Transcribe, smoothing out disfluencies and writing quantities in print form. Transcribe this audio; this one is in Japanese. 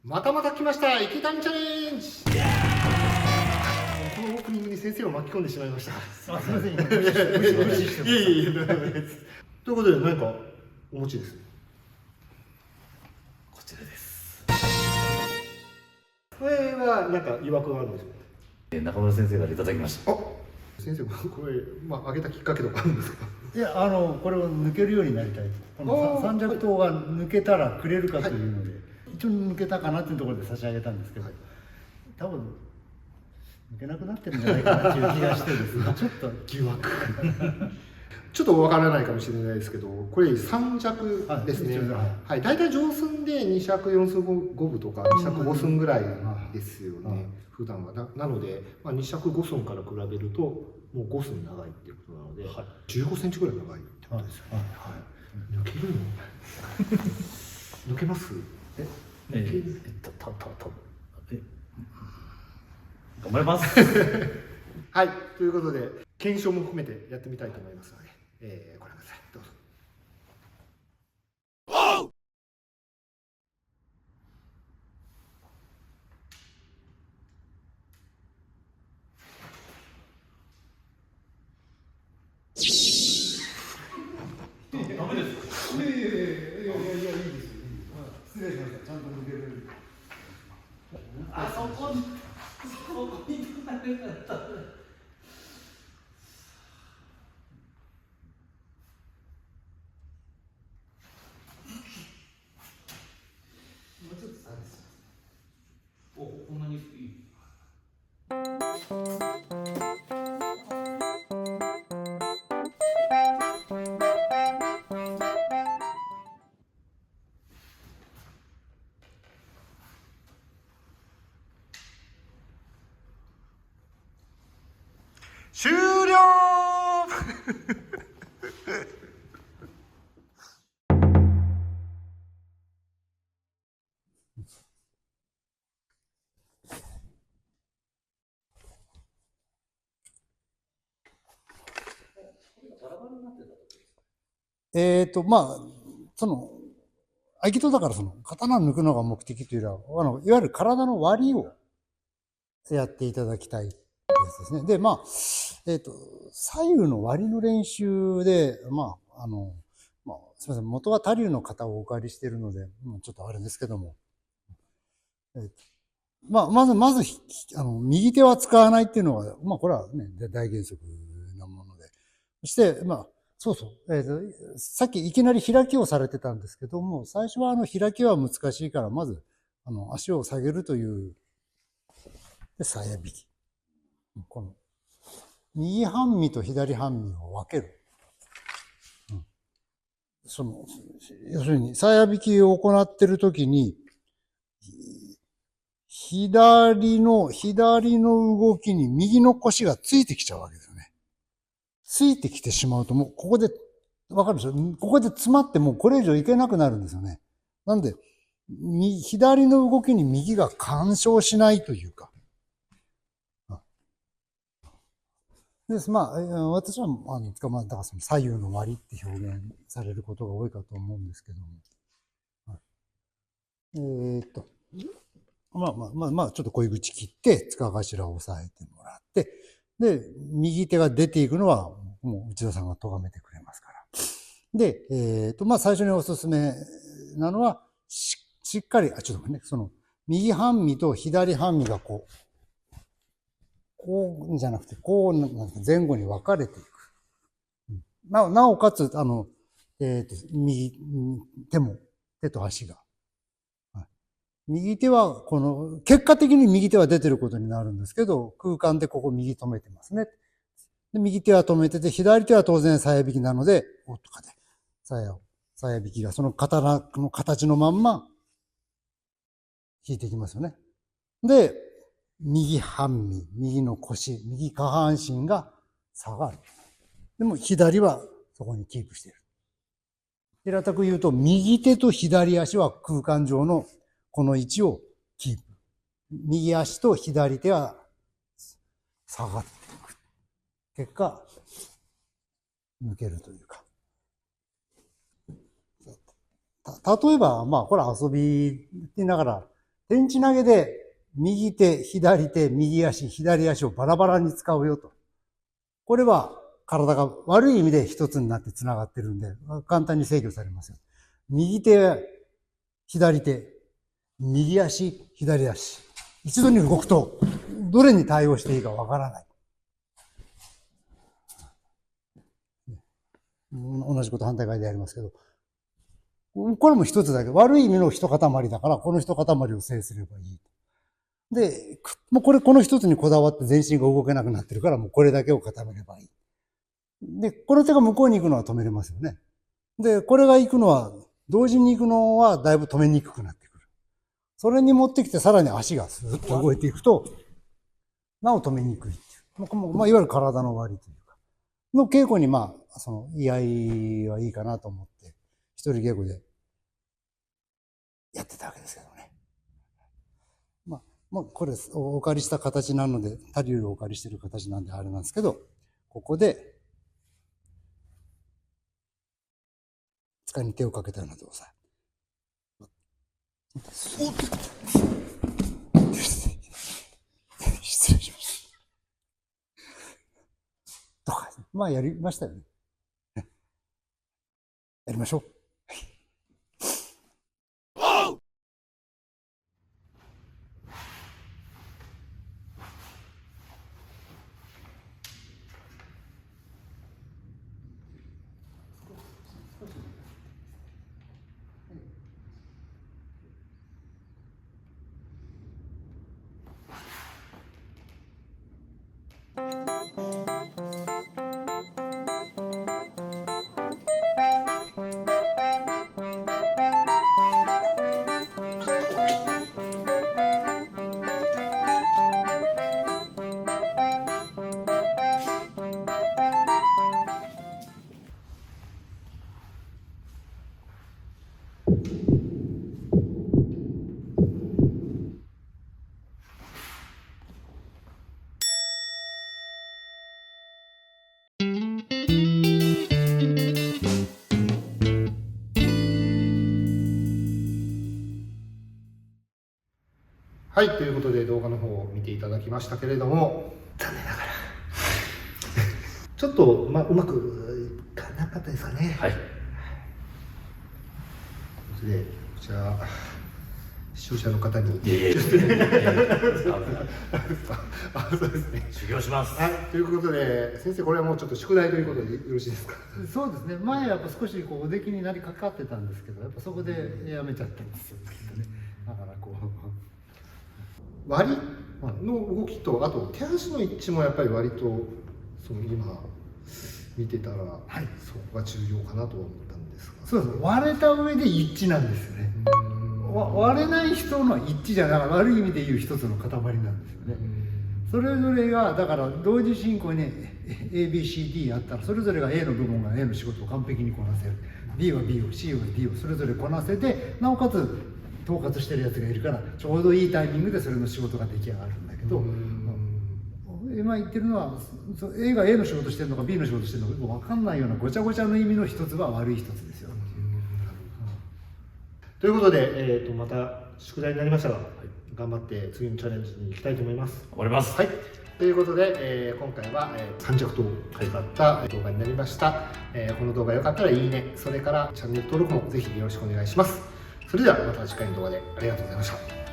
またまた来ました池谷チャレンジ。このオープニングに先生を巻き込んでしまいました。すみません、無視してます。いえいえ、ダメです。ということで何かお持ちです。こちらです。これは何か曰くがあるんですか。中村先生からいただきました。あ、先生これあげたきっかけとかあるんですか。いや、これを抜けるようになりたい。この三尺刀が抜けたらくれるかというので、一応抜けたかなというところで差し上げたんですけど、多分抜けなくなってるんじゃないかなという気がしてですね、ちょっと疑惑。ちょっとわからないかもしれないですけど、これ三尺ですね。はい、大体上寸で2尺4寸5分とか2尺5寸ぐらいですよね。普段はなので、2尺5寸から比べるともう5寸長いっていうことなので、15センチぐらい長いってことですよね。抜けるの？抜けます？頑張ります。はい、ということで検証も含めてやってみたいと思いますので、ご覧ください。どうぞ。ダメですか。いやいいですよ。失礼しました。ちゃんと抜ける。そこにダメだった。お、こんなにいい。終了。合気道だから刀を抜くのが目的というよりは、いわゆる体の割りをやっていただきたいやつですね。で、左右の割りの練習で、すみません、元は他流の型をお借りしているので、ちょっとあるんですけども、まず、右手は使わないっていうのは、これはね、大原則なもので。そして、さっきいきなり開きをされてたんですけども、最初は開きは難しいから、まず、足を下げるという、で、鞘引き。この、右半身と左半身を分ける。要するに、鞘引きを行っているときに、左の動きに右の腰がついてきちゃうわけですよね。ついてきてしまうと、もうここで、わかるでしょ？ここで詰まってもうこれ以上いけなくなるんですよね。なんで、左の動きに右が干渉しないというか。です。私は、だから左右の割りって表現されることが多いかと思うんですけども。ちょっと小口切って、塚頭を押さえてもらって、で、右手が出ていくのは、もう内田さんが咎めてくれますから。で、最初におすすめなのは、しっかり、ちょっとね、右半身と左半身がこうじゃなくて、こう、前後に分かれていく。なおかつ、手と足が。右手は、結果的に右手は出てることになるんですけど、空間でここ右止めてますね。で、右手は止めてて、左手は当然鞘引きなので、こうとかで、鞘引きがその刀の形のまんま、引いていきますよね。で、右半身、右の腰、右下半身が下がる。でも左はそこにキープしている。平たく言うと、右手と左足は空間上のこの位置をキープ。右足と左手は下がっていく。結果、抜けるというか。例えば、これ遊びながら天地投げで右手、左手、右足、左足をバラバラに使うよと。これは体が悪い意味で一つになって繋がってるんで、簡単に制御されますよ。右手、左手、右足、左足。一度に動くと、どれに対応していいかわからない。同じこと反対側でやりますけど。これも一つだけど、悪い意味の一塊だから、この一塊を制すればいい。で、もうこの一つにこだわって全身が動けなくなってるから、もうこれだけを固めればいい。で、この手が向こうに行くのは止めれますよね。で、これが行くのは、同時に行くのはだいぶ止めにくくなってくる。それに持ってきてさらに足がスーッと動いていくと、なお止めにくいっていう。いわゆる体の割りというか。の稽古に居合はいいかなと思って、一人稽古でやってたわけですけどね。これお借りした形なので、他流をお借りしている形なんであれなんですけど、ここで、塚に手をかけたような動作。失礼しました。とか、やりましたよね。やりましょう。はい、ということで動画の方を見ていただきましたけれども、残念ながらちょっと、うまくいかなかったですかね。はい。ということで、こちら視聴者の方にそうですね。修行します。はい、ということで先生、これはもうちょっと宿題ということでよろしいですか。そうですね。前やっぱ少しお出来になりかかってたんですけど、やっぱそこでやめちゃったんですよね。だから割りの動きと、あと手足の一致もやっぱり割と今見てたら、そこが重要かなと思ったんですが。そうです。割れた上で一致なんですよね。割れない人の一致じゃなくて、悪い意味で言う一つの塊なんですよね。それぞれがだから同時進行に ABCD やったら、それぞれが A の部門が A の仕事を完璧にこなせる、 B は B を C は D をそれぞれこなせて、なおかつ統括してるやつがいるから、ちょうどいいタイミングでそれの仕事が出来上がるんだけど、今言ってるのは A が A の仕事してるのか B の仕事してるのか分かんないようなごちゃごちゃの意味の一つは悪い一つですよ。ということで、また宿題になりましたが、頑張って次のチャレンジに行きたいと思います。頑張ります。はい、ということで、今回は、三尺刀を使った動画になりました。この動画良かったらいいね、それからチャンネル登録もぜひよろしくお願いします。それではまた次回の動画でありがとうございました。